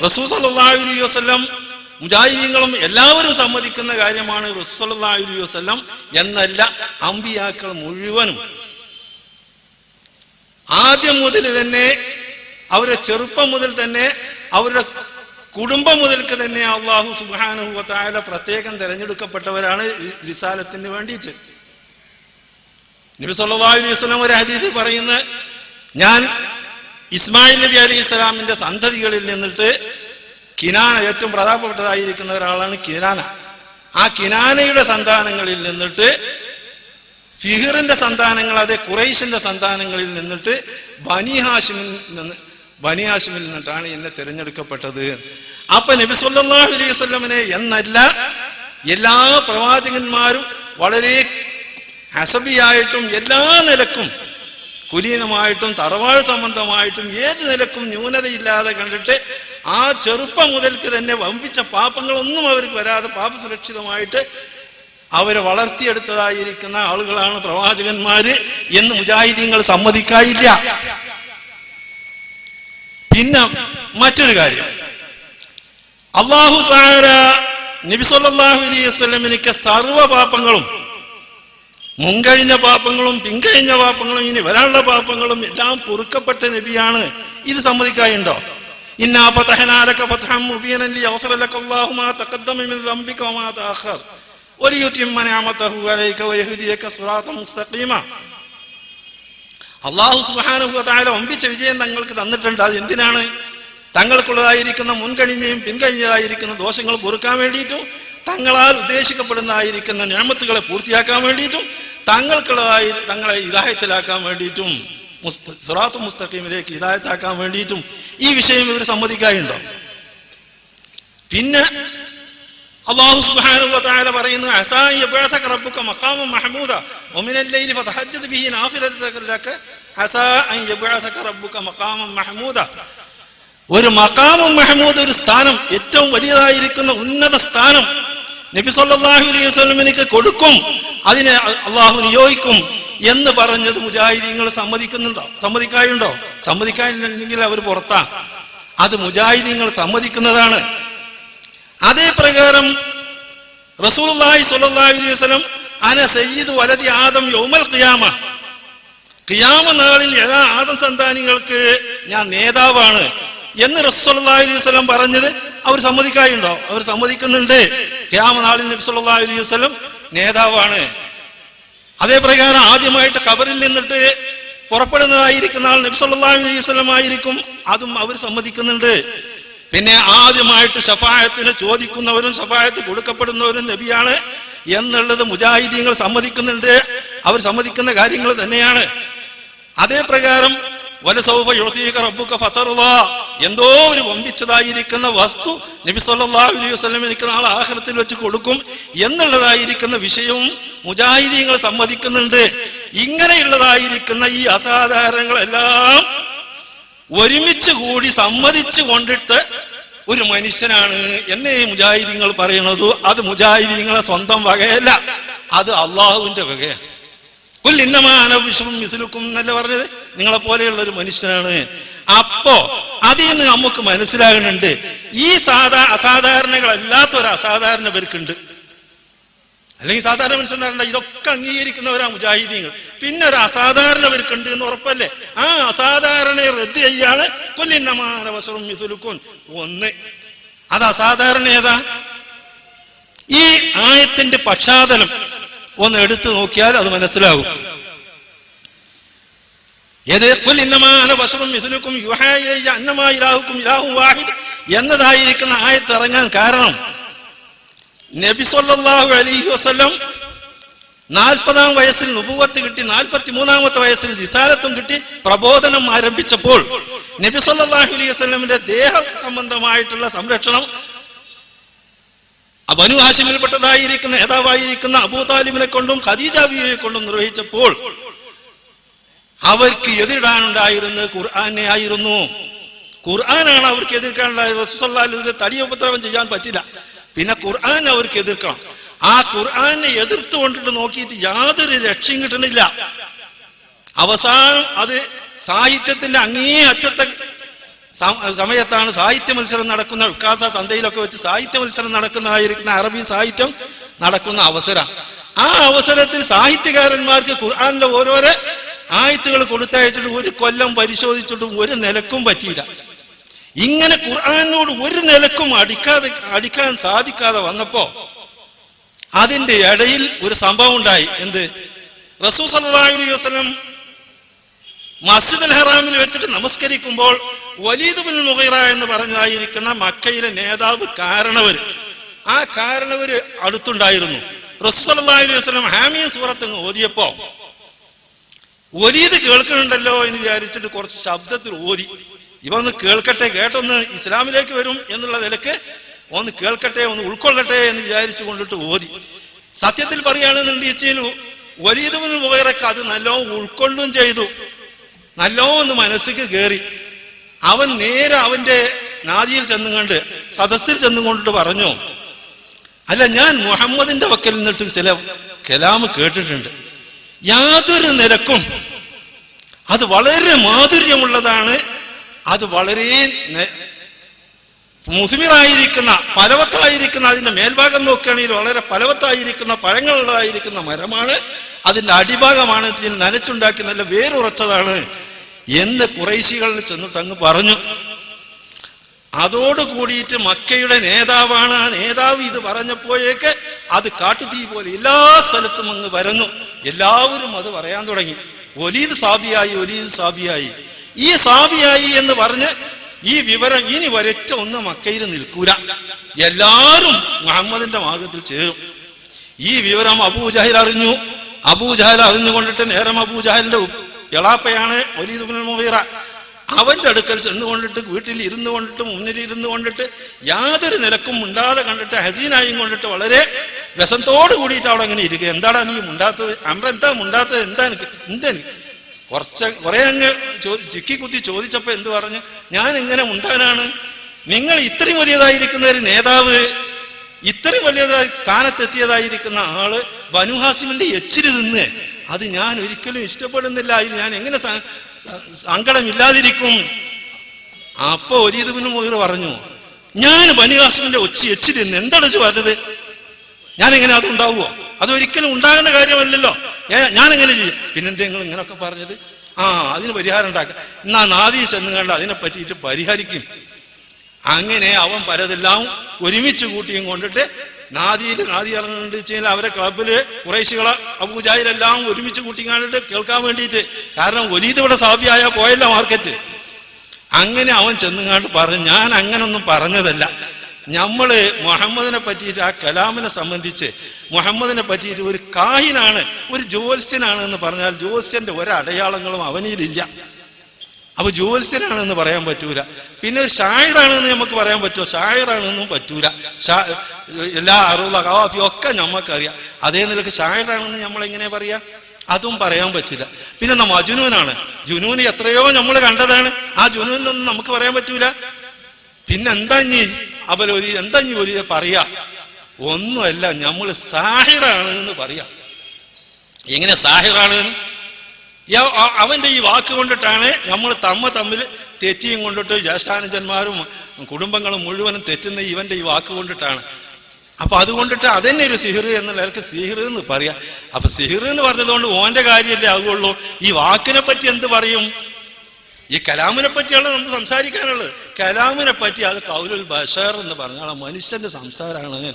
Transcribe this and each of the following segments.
റസൂൽ സല്ലല്ലാഹു അലൈഹി വസല്ലം മുജാഹിദീങ്ങളും എല്ലാവരും സമ്മതിക്കുന്ന കാര്യമാണ്. റസൂൽ സല്ലല്ലാഹു അലൈഹി വസല്ലം എന്നല്ല, അമ്പിയാക്കൾ മുഴുവനും ആദ്യം മുതൽ തന്നെ, അവരുടെ ചെറുപ്പം മുതൽ തന്നെ, അവരുടെ കുടുംബം മുതൽക്ക് തന്നെ അല്ലാഹു സുബ്ഹാനഹു വ തആല പ്രത്യേകം തിരഞ്ഞെടുക്കപ്പെട്ടവരാണ് റിസാലത്തിന് വേണ്ടിയിട്ട്. നബി സല്ലല്ലാഹു അലൈഹി വസല്ലം ഒരു ഹദീസിൽ പറയുന്ന, ഞാൻ ഇസ്മായിൽ നബി അലൈഹി സ്വലാമിന്റെ സന്തതികളിൽ നിന്നിട്ട് കിനാന, ഏറ്റവും പ്രധാനപ്പെട്ടതായിരിക്കുന്ന ഒരാളാണ് കിനാന. ആ കിനാനയുടെ സന്താനങ്ങളിൽ നിന്നിട്ട് ഫിഹിറിന്റെ സന്താനങ്ങൾ, അതെ ഖുറൈശിന്റെ സന്താനങ്ങളിൽ നിന്നിട്ട് ബനി ഹാഷിമിൽ നിന്നിട്ടാണ് എന്നെ തിരഞ്ഞെടുക്കപ്പെട്ടത്. അപ്പൊ നബി സല്ലല്ലാഹു അലൈഹി വസല്ലമനെ എന്നല്ല, എല്ലാ പ്രവാചകന്മാരും വളരെ ഹസബിയായിട്ടും എല്ലാ നിലക്കും കുലീനമായിട്ടും തറവാട് സംബന്ധമായിട്ടും ഏത് നിലക്കും ന്യൂനതയില്ലാതെ കണ്ടിട്ട് ആ ചെറുപ്പം മുതൽക്ക് തന്നെ വമ്പിച്ച പാപങ്ങളൊന്നും അവർക്ക് വരാതെ പാപസുരക്ഷിതമായിട്ട് അവരെ വളർത്തിയെടുത്തതായിരിക്കുന്ന ആളുകളാണ് പ്രവാചകന്മാര് എന്ന് മുജാഹിദീങ്ങൾ സമ്മതിക്കായില്ല. പിന്നെ മറ്റൊരു കാര്യം, അല്ലാഹു തആല നബി സല്ലല്ലാഹു അലൈഹി വസല്ലമിനിക്ക് സർവ്വ പാപങ്ങളും, മുൻകഴിഞ്ഞ പാപങ്ങളും പിൻകഴിഞ്ഞ പാപങ്ങളും ഇനി വരാനുള്ള പാപങ്ങളും എല്ലാം പൊറുക്കപ്പെട്ട നബിയാണ്. ഇത് സമ്മതിക്കായുണ്ടോ? ഇന്നാ ഫതഹനാ ലക ഫത്ഹൻ മുബീനൻ ലിയഗ്ഫിറ ലക അല്ലാഹു മാ തഖദ്ദമ മിൻ ദംബിക വമാ തഅഖർ വലിയുതിമ്മ നിഅമതഹു അലൈക വയഹ്ദിയക സിറാത്തൻ മുസ്തഖീമ. അല്ലാഹു സുബ്ഹാനഹു വ തആല വമ്പിച്ച വിജയം തങ്ങൾക്ക് തന്നിട്ടുണ്ട്. അത് എന്തിനാണ്? തങ്ങൾക്കുള്ളതായിരിക്കുന്ന മുൻകഴിഞ്ഞയും പിൻകഴിഞ്ഞതായിരിക്കുന്ന ദോഷങ്ങൾ പൊറുക്കാൻ വേണ്ടിയിട്ടും, തങ്ങളാൽ ഉദ്ദേശിക്കപ്പെടുന്നതായിരിക്കുന്ന നിഅമത്തുകളെ പൂർത്തിയാക്കാൻ വേണ്ടിയിട്ടും, തങ്ങളെ ഹിദായത്തിലാക്കാൻ വേണ്ടിയിട്ടും, സിറാത്ത് മുസ്തഖീമിലേക്ക് ഹിദായത്താക്കാൻ വേണ്ടിയിട്ടും ഈ വിഷയം ഇവർ സമ്മതിക്കാറുണ്ടോ? പിന്നെ അല്ലാഹു സുബ്ഹാനഹു വ തആല പറയുന്നു, അസാ യബ്അസക റബ്ബുക മഖാമൻ മഹ്മൂദ വമിനൽ ലൈലി ഫതഹജ്ജദ് ബിഹി നാഫിലതൻ ലക അസാ അൻ യബ്അസക റബ്ബുക മഖാമൻ മഹ്മൂദ. ഒരു മഖാമും മഹ്മൂദ്, ഒരു സ്ഥാനം, ഏറ്റവും വലിയതായിരിക്കുന്ന ഉന്നത സ്ഥാനം നബി സല്ലല്ലാഹു അലൈഹി വസല്ലമിനിക്ക് കൊടുക്കും, അതിനെ അള്ളാഹു നിയോഗിക്കും എന്ന് പറഞ്ഞത് മുജാഹിദീങ്ങൾ സമ്മതിക്കായുണ്ടോ? സമ്മതിക്കാനില്ലെങ്കിൽ അവർ പുറത്താ. അത് മുജാഹിദീങ്ങൾ സമ്മതിക്കുന്നതാണ്. അതേ പ്രകാരം റസൂലുള്ളാഹി സ്വല്ലല്ലാഹു അലൈഹി വസല്ലം അന സയ്യിദു വലദി ആദം യൗമൽ ഖിയാമ, ഖിയാമ നാളിൽ എല്ലാ ആദം സന്താനികൾക്ക് ഞാൻ നേതാവാണ് എന്ന് റസൂൽ സല്ലല്ലാഹു അലൈഹി വസല്ലം പറഞ്ഞത് അവർ സമ്മതിക്കായുണ്ടോ? അവർ സമ്മതിക്കുന്നുണ്ട്. ഖിയാമ നാളിൽ നബി സല്ലല്ലാഹു അലൈഹി വസല്ലം നേതാവാണ്. അതേ പ്രകാരം ആദ്യമായിട്ട് ഖബറിൽ നിന്നിട്ട് പുറപ്പെടുന്നതായിരിക്കുന്ന ആൾ നബി സല്ലല്ലാഹു അലൈഹി വസല്ലം ആയിരിക്കും, അതും അവർ സമ്മതിക്കുന്നുണ്ട്. പിന്നെ ആദ്യമായിട്ട് ശഫാഅത്തിന് ചോദിക്കുന്നവരും ശഫാഅത്ത് കൊടുക്കപ്പെടുന്നവരും നബിയാണ് എന്നുള്ളത് മുജാഹിദീങ്ങൾ സമ്മതിക്കുന്നുണ്ട്. അവർ സമ്മതിക്കുന്ന കാര്യങ്ങൾ തന്നെയാണ്. അതേ പ്രകാരം വലസൗഫ യുഅ്തീക റബ്ബുക ഫതർളാ, എന്തോ ഒരു വമ്പിച്ചതായിരിക്കുന്ന വസ്തു നബി സല്ലല്ലാഹു അലൈഹി വസല്ലമിന് നാളെ ആഖിറത്തിൽ വെച്ച് കൊടുക്കും എന്നുള്ളതായിരിക്കുന്ന വിഷയവും മുജാഹിദീങ്ങൾ സമ്മതിക്കുന്നുണ്ട്. ഇങ്ങനെയുള്ളതായിരിക്കുന്ന ഈ അസാധാരണങ്ങളെല്ലാം ഒരുമിച്ച് കൂടി സമ്മതിച്ചു കൊണ്ടിട്ട് ഒരു മനുഷ്യനാണ് എന്നേ മുജാഹിദീങ്ങൾ പറയുന്നത്. അത് മുജാഹിദീങ്ങളെ സ്വന്തം വകയല്ല, അത് അള്ളാഹുവിന്റെ വകയാണ്. മിസ്ലുക്കും എന്നല്ല പറഞ്ഞത്, നിങ്ങളെ പോലെയുള്ള ഒരു മനുഷ്യനാണ്. അപ്പോ അതിൽ നിന്ന് നമുക്ക് മനസ്സിലാകുന്നുണ്ട്, ഈ അസാധാരണകളല്ലാത്ത ഒരു അസാധാരണ പേർക്കുണ്ട്. അല്ലെങ്കിൽ സാധാരണ മനുഷ്യന്മാരുണ്ട്, ഇതൊക്കെ അംഗീകരിക്കുന്നവരാ മുജാഹിദീങ്ങൾ. പിന്നെ ഒരു അസാധാരണ പേർക്കുണ്ട് എന്ന് ഉറപ്പല്ലേ? ആ അസാധാരണയെ റദ്ദ് ചെയ്യാണ് കൊല്ലിന്നമാന വശറും മിസ്ലുക്കും ഒന്ന്. അത് അസാധാരണ ഏതാ? ഈ ആയത്തിന്റെ പശ്ചാത്തലം ഒന്ന് എടുത്തു നോക്കിയാൽ അത് മനസ്സിലാകും. എന്നതായിരിക്കുന്ന ആയത്ത് ഇറങ്ങാൻ കാരണം നബി സല്ലല്ലാഹു അലൈഹി വസല്ലം 40-ാം വയസ്സിൽ നുബുവത്ത് കിട്ടി, 43-ാമത്തെ വയസ്സിൽ റിസാലത്തും കിട്ടി, പ്രബോധനം ആരംഭിച്ചപ്പോൾ നബി സല്ലല്ലാഹു അലൈഹി വസല്ലമിന്റെ ദേഹ സംബന്ധമായിട്ടുള്ള സംരക്ഷണം ബനു ഹാശിമിൽപ്പെട്ടതായിരിക്കുന്ന നേതാവായിരിക്കുന്ന അബൂ താലിബിനെ കൊണ്ടും ഖദീജ ബീവിയെ കൊണ്ടും നിർവഹിച്ചപ്പോൾ അവർക്ക് എതിരിടാനുണ്ടായിരുന്നത് ഖുർആനെ ആയിരുന്നു. ഖുർആനാണ് അവർക്ക് എതിർക്കാനുണ്ടായത്. റസൂൽ സല്ലല്ലാഹു അലൈഹി വസല്ലം തടിയുപദ്രവം ചെയ്യാൻ പറ്റില്ല, പിന്നെ ഖുർആൻ അവർക്ക് എതിർക്കണം. ആ ഖുർആനെ എതിർത്തുകൊണ്ടിട്ട് നോക്കിയിട്ട് യാതൊരു രക്ഷയും കിട്ടണില്ല. അവസാനം അത് സാഹിത്യത്തിന്റെ അങ്ങേ അറ്റത്തെ സമയത്താണ് സാഹിത്യ മത്സരം നടക്കുന്ന, ഉക്കാസ സന്ധ്യയിലൊക്കെ വെച്ച് സാഹിത്യ മത്സരം നടക്കുന്നതായിരിക്കുന്ന അറബി സാഹിത്യം നടക്കുന്ന അവസരം. ആ അവസരത്തിൽ സാഹിത്യകാരന്മാർക്ക് ഖുർആനിലെ ഓരോരോ ആയത്തുകൾ കൊടുത്തയച്ചിട്ട് ഒരു കൊല്ലം പരിശോധിച്ചിട്ടും ഒരു നിലക്കും പറ്റിയില്ല. ഇങ്ങനെ ഖുർആനോട് ഒരു നിലക്കും അടിക്കാൻ സാധിക്കാതെ വന്നപ്പോ അതിന്റെ ഇടയിൽ ഒരു സംഭവം ഉണ്ടായി. എന്ത്? റസൂൽ സല്ലല്ലാഹു അലൈഹി വസല്ലം മസ്ജിദുൽ ഹറാമിൽ വെച്ചിട്ട് നമസ്കരിക്കുമ്പോൾ വലീദ് ബിൻ മുഗീറ എന്ന് പറഞ്ഞതായിരിക്കുന്ന മക്കയിലെ നേതാവ് കാരണവര്, ആ കാരണവര് അടുത്തുണ്ടായിരുന്നു. റസൂൽ സല്ലല്ലാഹു അലൈഹി വസല്ലം ഹാമീം സൂറത്ത് ഓതിയപ്പോ വലീദ് കേൾക്കുന്നുണ്ടല്ലോ എന്ന് വിചാരിച്ചിട്ട് കുറച്ച് ശബ്ദത്തിൽ ഓതി. ഇവന്ന് കേൾക്കട്ടെ, കേട്ടൊന്ന് ഇസ്ലാമിലേക്ക് വരും എന്നുള്ള നിലക്ക് ഒന്ന് കേൾക്കട്ടെ, ഒന്ന് ഉൾക്കൊള്ളട്ടെ എന്ന് വിചാരിച്ചു കൊണ്ടിട്ട് ഓതി. സത്യത്തിൽ പറയുകയാണെന്നുണ്ടെങ്കിൽ വലീദ് ബിൻ മുഗീറക്ക് അത് നല്ലോണം ഉൾക്കൊള്ളും ചെയ്തു, നല്ലോന്ന് മനസ്സിക്ക് കയറി. അവൻ നേരെ അവന്റെ നാദിയിൽ ചെന്നുകൊണ്ട് സദസ്സിൽ ചെന്നുകൊണ്ടിട്ട് പറഞ്ഞു, അല്ല, ഞാൻ മുഹമ്മദിന്റെ വക്കൽ നിന്നിട്ട് ചില കലാം കേട്ടിട്ടുണ്ട്, യാതൊരു നിലക്കും അത് വളരെ മാധുര്യമുള്ളതാണ്, അത് വളരെ മുസ്മിറായിരിക്കുന്ന ഫലവത്തായിരിക്കുന്ന, അതിന്റെ മേൽഭാഗം നോക്കുകയാണെങ്കിൽ വളരെ ഫലവത്തായിരിക്കുന്ന പഴങ്ങളുള്ളതായിരിക്കുന്ന മരമാണ്, അതിന്റെ അടിഭാഗമാണ് നനച്ചുണ്ടാക്കി നല്ല വേരുറച്ചതാണ് എന്ന് ഖുറൈശികളിൽ ചെന്നിട്ട് അങ്ങ് പറഞ്ഞു. അതോട് കൂടിയിട്ട് മക്കയുടെ നേതാവാണ്, ആ നേതാവ് ഇത് പറഞ്ഞപ്പോഴേക്ക് അത് കാട്ടുതീ പോലെ എല്ലാ സ്ഥലത്തും അങ്ങ് വരുന്നു. എല്ലാവരും അത് പറയാൻ തുടങ്ങി, വലീദ് സാബിയായി, വലീദ് സാബിയായി. ഈ സാബിയായി എന്ന് പറഞ്ഞ് ഈ വിവരം ഇനി വരറ്റ ഒന്ന് മക്കയിൽ നിൽക്കൂല, എല്ലാവരും മുഹമ്മദിന്റെ മാർഗത്തിൽ ചേരും. ഈ വിവരം അബൂജഹൽ അറിഞ്ഞു. അബൂജഹൽ അറിഞ്ഞുകൊണ്ടിട്ട് നേരം അബൂജഹലിന്റെ എളാപ്പയാണ് വലീദ് ഇബ്നുൽ മുഗീറ. അവന്റെ അടുക്കൽ ചെന്നുകൊണ്ടിട്ട് വീട്ടിൽ ഇരുന്നു കൊണ്ടിട്ട് മുന്നിൽ ഇരുന്നു കൊണ്ടിട്ട് യാതൊരു നിലക്കും മുണ്ടാതെ കണ്ടിട്ട് ഹസീനായും കൊണ്ടിട്ട് വളരെ വ്യസനത്തോട് കൂടിയിട്ട് അവിടെ അങ്ങനെ ഇരിക്കുക. എന്താടാ നീ മുണ്ടാത്തത്? അമ്ര എന്താ മുണ്ടാത്തത്? എന്താ കുറെ അങ്ങ് ചിക്കി കുത്തി ചോദിച്ചപ്പോ എന്ത് പറഞ്ഞു? ഞാൻ എങ്ങനെ മുണ്ടാനാണ്? നിങ്ങൾ ഇത്രയും വലിയതായിരിക്കുന്ന ഒരു നേതാവ്, ഇത്രയും വലിയതായി സ്ഥാനത്തെത്തിയതായിരിക്കുന്ന ആള് ബനു ഹാസിമിന്റെ എച്ചിരി തിന്ന്, അത് ഞാൻ ഒരിക്കലും ഇഷ്ടപ്പെടുന്നില്ല, ഇത് ഞാൻ എങ്ങനെ സങ്കടമില്ലാതിരിക്കും? അപ്പൊ വലീദ് ഇബ്നുൽ മുഗീറ പറഞ്ഞു, ഞാൻ ബനു ഹാസിമിന്റെ എച്ചിരി തിന്ന് എന്താണ് പറഞ്ഞത്? ഞാൻ എങ്ങനെ അത് ഉണ്ടാവുമോ? അതൊരിക്കലും ഉണ്ടാകുന്ന കാര്യമല്ലല്ലോ, ഞാൻ എങ്ങനെ ചെയ്യും? പിന്നെന്താ നിങ്ങൾ ഇങ്ങനൊക്കെ പറഞ്ഞത്? അതിന് പരിഹാരം ഉണ്ടാക്കാം, എന്നാ നാദി ചെന്ന് കണ്ട് അതിനെ പറ്റിയിട്ട് പരിഹരിക്കും. അങ്ങനെ അവൻ പലതെല്ലാം ഒരുമിച്ച് കൂട്ടിയും കൊണ്ടിട്ട് നാദി ഇറങ്ങുന്നുണ്ട് വെച്ചാൽ അവരെ ക്ലബില് ഖുറൈശികളെ അബൂജഹലെല്ലാം ഒരുമിച്ച് കൂട്ടി കണ്ടിട്ട് കേൾക്കാൻ വേണ്ടിയിട്ട്. കാരണം വലീദ് ഇവിടെ സാഫിയായ പോയല്ല മാർക്കറ്റ്. അങ്ങനെ അവൻ ചെന്നുകാണ്ട് പറഞ്ഞു, ഞാൻ അങ്ങനൊന്നും പറഞ്ഞതല്ല, നമ്മള് മുഹമ്മദിനെ പറ്റിയിട്ട് ആ കലാമിനെ സംബന്ധിച്ച് മുഹമ്മദിനെ പറ്റിയിട്ട് ഒരു കാഹിനാണ്, ഒരു ജ്യോത്സ്യനാണ് എന്ന് പറഞ്ഞാൽ ജ്യോത്സ്യന്റെ ഒരടയാളങ്ങളും അവനിലില്ല. അപ്പൊ ജ്യോത്സ്യനാണെന്ന് പറയാൻ പറ്റൂല. പിന്നെ ഒരു ഷായറാണെന്ന് നമുക്ക് പറയാൻ പറ്റുമോ? ഷായറാണെന്നും പറ്റൂല. എല്ലാ അറുള്ള കവാഫി ഒക്കെ നമ്മക്കറിയാം. അതേ നിലക്ക് ഷായറാണെന്ന് നമ്മൾ എങ്ങനെ പറയാ? അതും പറയാൻ പറ്റൂല. പിന്നെ മജ്നൂനാണ്, ജുനൂന് എത്രയോ നമ്മൾ കണ്ടതാണ്, ആ ജുനൂനൊന്നും നമുക്ക് പറയാൻ പറ്റൂല. പിന്നെന്താ അബലോലി, എന്താ വലിയ പറയാ? ഒന്നുമല്ല, നമ്മൾ സാഹിറാണ് എന്ന് പറയാ. എങ്ങനെ സാഹിറാണ്? അവന്റെ ഈ വാക്ക് കൊണ്ടിട്ടാണ് നമ്മൾ തമ്മിൽ തെറ്റിയും കൊണ്ടിട്ട് ജ്യേഷ്ഠാനുജന്മാരും കുടുംബങ്ങളും മുഴുവനും തെറ്റുന്ന ഇവന്റെ ഈ വാക്ക് കൊണ്ടിട്ടാണ്. അപ്പൊ അതുകൊണ്ടിട്ട് അതന്നെ ഒരു സിഹിർ എന്നുള്ളവർക്ക് സിഹിർ എന്ന് പറയാം. അപ്പൊ സിഹിർ എന്ന് പറഞ്ഞതുകൊണ്ട് ഓന്റെ കാര്യമല്ലേ ആകുള്ളൂ. ഈ വാക്കിനെ പറ്റി എന്ത് പറയും? ഈ കലാമിനെ പറ്റിയാണ് നമുക്ക് സംസാരിക്കാനുള്ളത്. കലാമിനെ പറ്റി അത് ഖൗലുൽ ബശർ എന്ന് പറഞ്ഞാൽ മനുഷ്യന്റെ സംസാരമാണ്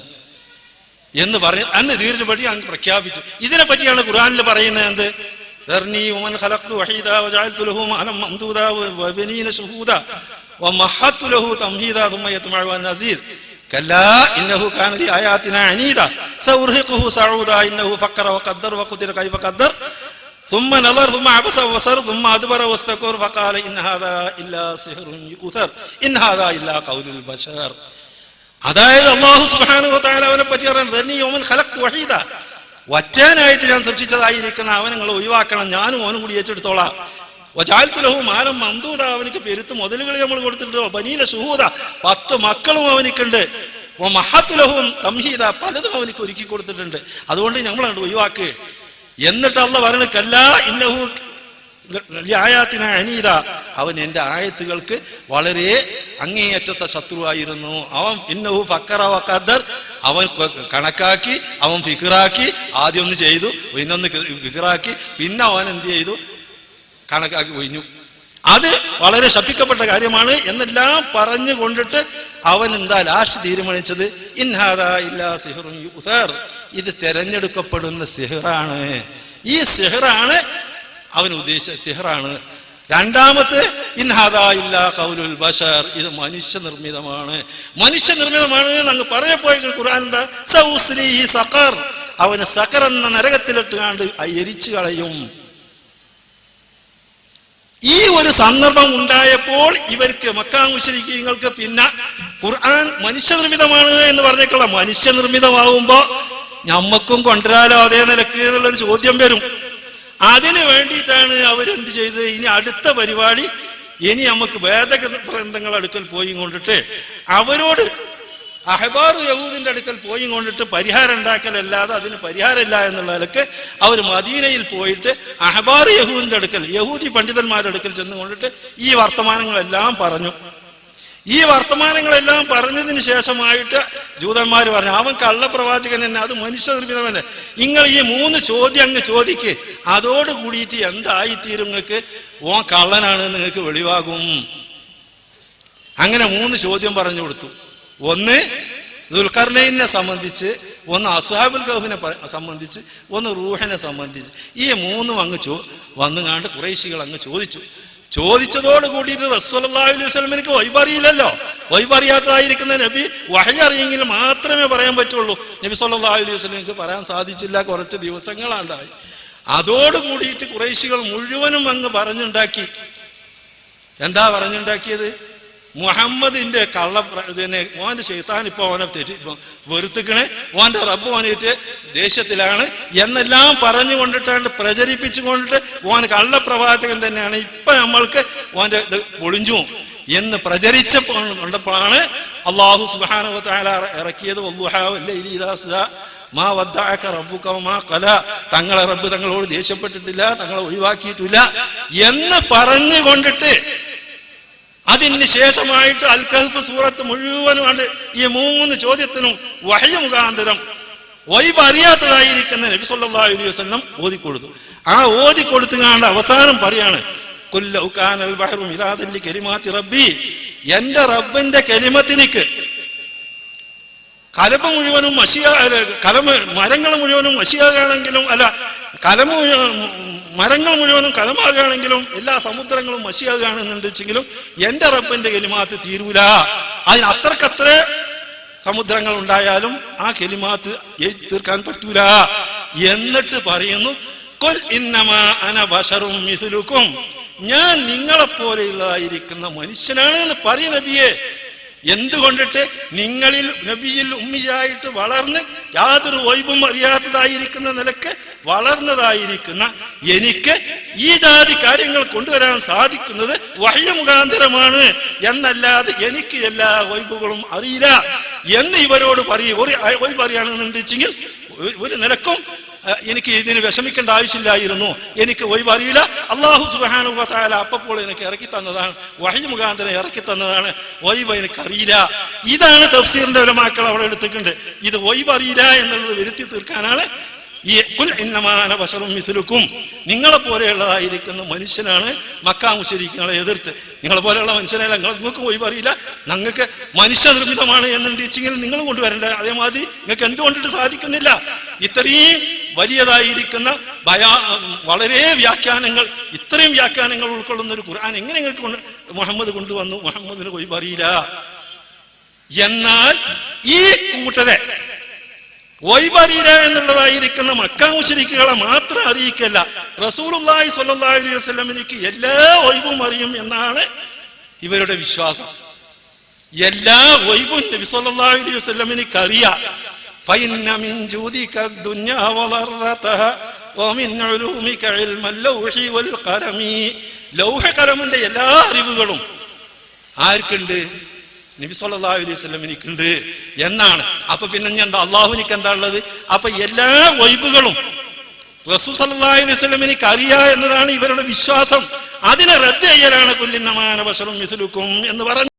എന്ന് പറഞ്ഞ് അന്ന് ദീർഘപടി അങ്ങ് പ്രഖ്യാപിച്ചു. ഇതിനെ പറ്റിയാണ് ഖുർആനിൽ പറയുന്നത്. എന്ത്? ذرني ومن خلقت وحيدا وجعلت له مالا ممدودا وبنين شهودا ومهدت له تمهيدا ثم يطمع أن أزيد كلا إنه كان لآياتنا عنيدا سأرهقه صعودا إنه فكر وقدر وقدر كيف قدر ثم نظر ثم عبس وبصر ثم أدبر واستكبر فقال إن هذا إلا سحر يؤثر إن هذا إلا قول البشر. അതായത് അല്ലാഹു സുബ്ഹാനഹു വ തആല അവനെ പറ്റി പറയുന്നത്, ذرني ومن خلقت وحيدا, ഒറ്റനായിട്ട് ഞാൻ സൃഷ്ടിച്ചതായിരിക്കുന്ന അവനെ നിങ്ങൾ ഒഴിവാക്കണം, ഞാനും ഓനും കൂടി ഏറ്റെടുത്തോളാം. വജഅൽതു ലഹു മാലൻ മംദൂദ, അവനിക്ക് പെരുത്ത് മുതലുകൾ നമ്മൾ കൊടുത്തിട്ടുണ്ട്. ബനീന ശുഹൂദ, 10 മക്കളും അവനിക്കുണ്ട്. വമഹത്തു ലഹു തംഹീദ, പലതും അവനിക്ക് ഒരുക്കി കൊടുത്തിട്ടുണ്ട്. അതുകൊണ്ട് നമ്മൾ ഒഴിവാക്ക്. എന്നിട്ട് അല്ലാഹു പറയുന്നത്, കല്ലാ ഇന്നഹു ആയാത്തിന അനീത, അവൻ എൻ്റെ ആയത്തുകൾക്ക് വളരെ അങ്ങേയറ്റത്തെ ശത്രുവായിരുന്നു. അവൻ ഇന്നഹു ഫക്കറ വഖദ്ദർ, അവൻ കണക്കാക്കി, അവൻ ഫിക്റാക്കി, ആദ്യം ഒന്ന് ചെയ്തു, പിന്നൊന്ന് ഫിക്റാക്കി, പിന്നെ അവൻ എന്ത് ചെയ്തു, കണക്കാക്കി ഒഴിഞ്ഞു. അത് വളരെ ശപിക്കപ്പെട്ട കാര്യമാണ് എന്നെല്ലാം പറഞ്ഞു കൊണ്ടിട്ട് അവൻ എന്താ ലാസ്റ്റ് തീരുമാനിച്ചത്, ഇൻഹാദാ ഇല്ലാ സിഹ്റുൻ യുഅ്തർ, ഇത് തെരഞ്ഞെടുക്കപ്പെടുന്ന സിഹ്റാണ്, ഈ സിഹ്റാണ് അവൻ ഉദ്ദേശിച്ച സിഹ്റാണ്. രണ്ടാമത്തെ ഇൻഹാദാ ഇല്ലാ ഖൗലുൽ ബശർ, ഇത് മനുഷ്യനിർമ്മിതമാണ്, മനുഷ്യനിർമ്മിതമാണ് അങ്ങ് പറയപ്പോയ ഖുർആൻ എന്താ, സൗസ്ലിഹി സഖർ, അവന് സഖർ എന്ന നരകത്തിലിട്ട് കണ്ട് എരിച്ചു കളയും. ഈ ഒരു സന്ദർഭം ഉണ്ടായപ്പോൾ ഇവർക്ക് മക്കാ മുശ്രിക്കീങ്ങൾക്ക് പിന്നെ ഖുർആൻ മനുഷ്യനിർമ്മിതമാണ് എന്ന് പറഞ്ഞേക്കുള്ള, മനുഷ്യനിർമ്മിതമാവുമ്പോ ഞമ്മക്കും കൊണ്ടുവരാലോ അതേ നിലക്ക് എന്നുള്ളൊരു ചോദ്യം വരും. അതിനു വേണ്ടിയിട്ടാണ് അവരെന്ത് ചെയ്ത്, ഇനി അടുത്ത പരിപാടി, ഇനി നമുക്ക് വേദഗ്രന്ഥങ്ങൾ അടുക്കൽ പോയി കൊണ്ടിട്ട് അവരോട് അഹ്ബാറു യഹൂദിന്റെ അടുക്കൽ പോയി കൊണ്ടിട്ട് പരിഹാരം ഉണ്ടാക്കലല്ലാതെ അതിന് പരിഹാരമില്ല എന്നുള്ള നിലക്ക് അവർ മദീനയിൽ പോയിട്ട് അഹ്ബാറു യഹൂദിന്റെ അടുക്കൽ, യഹൂദി പണ്ഡിതന്മാരുടെ അടുക്കൽ ചെന്ന് കൊണ്ടിട്ട് ഈ വർത്തമാനങ്ങളെല്ലാം പറഞ്ഞു. ഈ വർത്തമാനങ്ങളെല്ലാം പറഞ്ഞതിന് ശേഷമായിട്ട് ജൂതന്മാർ പറഞ്ഞു, അവൻ കള്ളപ്രവാചകൻ തന്നെ, അത് മനുഷ്യനിർമ്മിതമല്ലേ, നിങ്ങൾ ഈ 3 ചോദ്യം അങ്ങ് ചോദിക്ക്, അതോട് കൂടിയിട്ട് എന്തായിത്തീരും, നിങ്ങൾക്ക് ഓൻ കള്ളനാണ് നിങ്ങൾക്ക് വെളിവാകും. അങ്ങനെ 3 ചോദ്യം പറഞ്ഞു കൊടുത്തു. ഒന്ന് ദുൽഖർനൈനെ സംബന്ധിച്ച്, ഒന്ന് അസ്ഹാബുൽ കഹ്ഫിനെ സംബന്ധിച്ച്, ഒന്ന് റൂഹിനെ സംബന്ധിച്ച്. ഈ 3 അങ്ങ് വന്നുകാണ്ട് ഖുറൈശികൾ അങ്ങ് ചോദിച്ചതോട് കൂടിയിട്ട് റസൂലുള്ളാഹി അലൈഹി വസല്ലമക്ക് വൈബറിയില്ലല്ലോ. വൈബറിയാത്തതായിരിക്കുന്ന നബി വഹി അറിയെങ്കിൽ മാത്രമേ പറയാൻ പറ്റുള്ളൂ. നബി സല്ലല്ലാഹു അലൈഹി വസല്ലമക്ക് പറയാൻ സാധിച്ചില്ല, കുറച്ച് ദിവസങ്ങളാണ്ടായി. അതോട് കൂടിയിട്ട് ഖുറൈശികൾ മുഴുവനും അങ്ങ് പറഞ്ഞുണ്ടാക്കി. എന്താ പറഞ്ഞുണ്ടാക്കിയത്, മുഹമ്മദിന്റെ ഓന്റെ ശൈത്താൻ ഇപ്പൊ ഓനെ വെറുത്തുക്കണേ, ഓന്റെ റബ്ബ് ഓനിട്ട് ദേശത്തിലാണ് എന്നെല്ലാം പറഞ്ഞുകൊണ്ടിട്ടാണ് പ്രചരിപ്പിച്ചുകൊണ്ടിട്ട് ഓൻ കള്ളപ്രവാചകൻ തന്നെയാണ്, ഇപ്പൊ നമ്മൾക്ക് ഓന്റെ ഇത് പൊളിഞ്ഞു എന്ന് പ്രചരിച്ചപ്പോഴാണ് അല്ലാഹു സുബ്ഹാനഹു വ തആല ഇറക്കിയത്, വദ്ദുഹാ വല്ലൈലി ഇദാ സജാ മാ വദ്ദഅക റബ്ബുക വമാ ഖലാ, തങ്ങളെ റബ്ബ് തങ്ങളോട് ദേഷ്യപ്പെട്ടിട്ടില്ല, തങ്ങളെ ഒഴിവാക്കിയിട്ടില്ല എന്ന് പറഞ്ഞുകൊണ്ടിട്ട് അതിന് ശേഷമായിട്ട് അൽ കഹ്ഫ് സൂറത്ത് മുഴുവനുമാണ് ഈ 3 ചോദ്യത്തിനും വഹ്യ് മുഖാന്തരം വൈബ് അറിയാത്തതായിരിക്കുന്ന നബി സല്ലല്ലാഹു അലൈഹി വസല്ലം ഓതിക്കൊടുത്തു. ആ ഓതിക്കൊടുത്തുകൊണ്ട് അവസാനം പറയാണ്, ഖുൽ ലൗ കാനൽ ബഹ്റു മിദാദൻ ലികലിമാതി റബ്ബി, എന്റെ റബ്ബിന്റെ കലിമത്തിനിക്ക് കലമ മുഴുവനും മരങ്ങൾ മുഴുവനും മഷിയാകാണെങ്കിലും, അല്ല മരങ്ങൾ മുഴുവനും കലമാകുകയാണെങ്കിലും, എല്ലാ സമുദ്രങ്ങളും മഷിയാകുകയാണെന്നുണ്ടെങ്കിലും എന്റെ റബ്ബിന്റെ കലിമാത്ത് തീരൂല. അതിന് അത്രക്കത്ര സമുദ്രങ്ങൾ ഉണ്ടായാലും ആ കലിമാത്ത് തീർക്കാൻ പറ്റൂല. എന്നിട്ട് പറയുന്നു, ഖുൽ ഇന്നമാ അന ബശറും മിസ്ലുക്കും, ഞാൻ നിങ്ങളെപ്പോലെയുള്ളതായിരിക്കുന്ന മനുഷ്യനാണ് എന്ന് പറയും നബിയെ. എന്തുകൊണ്ടിട്ട്, നിങ്ങളിൽ നബിയിൽ ഉമ്മിയായിട്ട് വളർന്ന് യാതൊരു വൈബും അറിയാത്തതായിരിക്കുന്ന നിലക്ക് വളർന്നതായിരിക്കുന്ന എനിക്ക് ഈ ജാതി കാര്യങ്ങൾ കൊണ്ടുവരാൻ സാധിക്കുന്നത് വഹ്യ് മുഖാന്തരമാണ് എന്നല്ലാതെ എനിക്ക് എല്ലാ വൈബുകളും അറിയില്ല എന്ന് ഇവരോട് പറയും. ഒരു വൈബ് അറിയാണെന്നുണ്ടെങ്കിൽ ഒരു നിലക്കും എനിക്ക് ഇതിന് വിഷമിക്കേണ്ട ആവശ്യമില്ലായിരുന്നു, എനിക്ക് വൈബ് അറിയില്ല. അല്ലാഹു സുബ്ഹാനഹു വ തആല അപ്പോൾ എനിക്ക് ഇറക്കി തന്നതാണ്, വഹ്യ് മുഖാന്തരം ഇറക്കി തന്നതാണ്, വൈബ് എനിക്ക് അറിയില്ല. ഇതാണ് തഫ്സീറിന്റെ ഉലമാക്കൾ അവിടെ എടുത്തിട്ടുണ്ട്. ഇത് വൈബ് അറിയില്ല എന്നുള്ളത് വരുത്തി തീർക്കാനാണ് ഈ ഖുൽ ഇന്നമാ അന ബശറും മിസ്ലുക്കും, നിങ്ങളെ പോലെയുള്ളതായിരിക്കുന്ന മനുഷ്യനാണ് മക്കാ മുശ്രിക്കുകളെ എതിർത്ത്. നിങ്ങളെ പോലെയുള്ള മനുഷ്യനല്ല, നിങ്ങൾക്ക് വൈബ് അറിയില്ല, നിങ്ങൾക്ക് മനുഷ്യനിർമ്മിതമാണ് എന്നുണ്ടെങ്കിൽ നിങ്ങൾ കൊണ്ടുവരേണ്ട. അതേമാതിരി നിങ്ങൾക്ക് എന്തുകൊണ്ടിട്ട് സാധിക്കുന്നില്ല? ഇത്രയും വലിയതായിരിക്കുന്ന വളരെ വ്യാഖ്യാനങ്ങൾ, ഇത്രയും വ്യാഖ്യാനങ്ങൾ ഉൾക്കൊള്ളുന്ന ഒരു ഖുർആൻ എങ്ങനെ നിങ്ങൾക്ക് മുഹമ്മദ് കൊണ്ടുവന്നു? മുഹമ്മദിന് വൈബ് അറിയില്ല. എന്നാൽ ഈ കൂട്ടരെ വൈബ് അറിയില്ല എന്നുള്ളതായിരിക്കുന്ന മക്കാ മുശ്രിക്കുകളെ മാത്രം അറിയിക്കല്ല, റസൂലുള്ളാഹി സ്വല്ലല്ലാഹു അലൈഹി വസല്ലമിന് എല്ലാ വൈബും അറിയും എന്നാണ് ഇവരുടെ വിശ്വാസം. എല്ലാ വൈബും നബി സ്വല്ലല്ലാഹു അലൈഹി വസല്ലമിന് അറിയാം. فإن من جودك الدنيا وضرتها ومن علومك علم اللوح والقلم, ലൗഹ ഖലമിന്റെ എല്ലാ അറിവുകളും ആർക്കുണ്ട്? നബി സല്ലല്ലാഹു അലൈഹി വസല്ലമിനുണ്ട് എന്നാണ്. അപ്പൊ പിന്നെ എന്താ അള്ളാഹുവിനിക്ക് എന്താ ഉള്ളത്? അപ്പൊ എല്ലാ വൈബുകളും റസൂൽ സല്ലല്ലാഹു അലൈഹി വസല്ലം എനിക്ക് അറിയാ എന്നതാണ് ഇവരുടെ വിശ്വാസം. അതിനെ റദ്ദ് ചെയ്യലാണ് കുല്ലിന്നമാന ബശറും മിസ്ലുക്കും എന്ന് പറഞ്ഞു.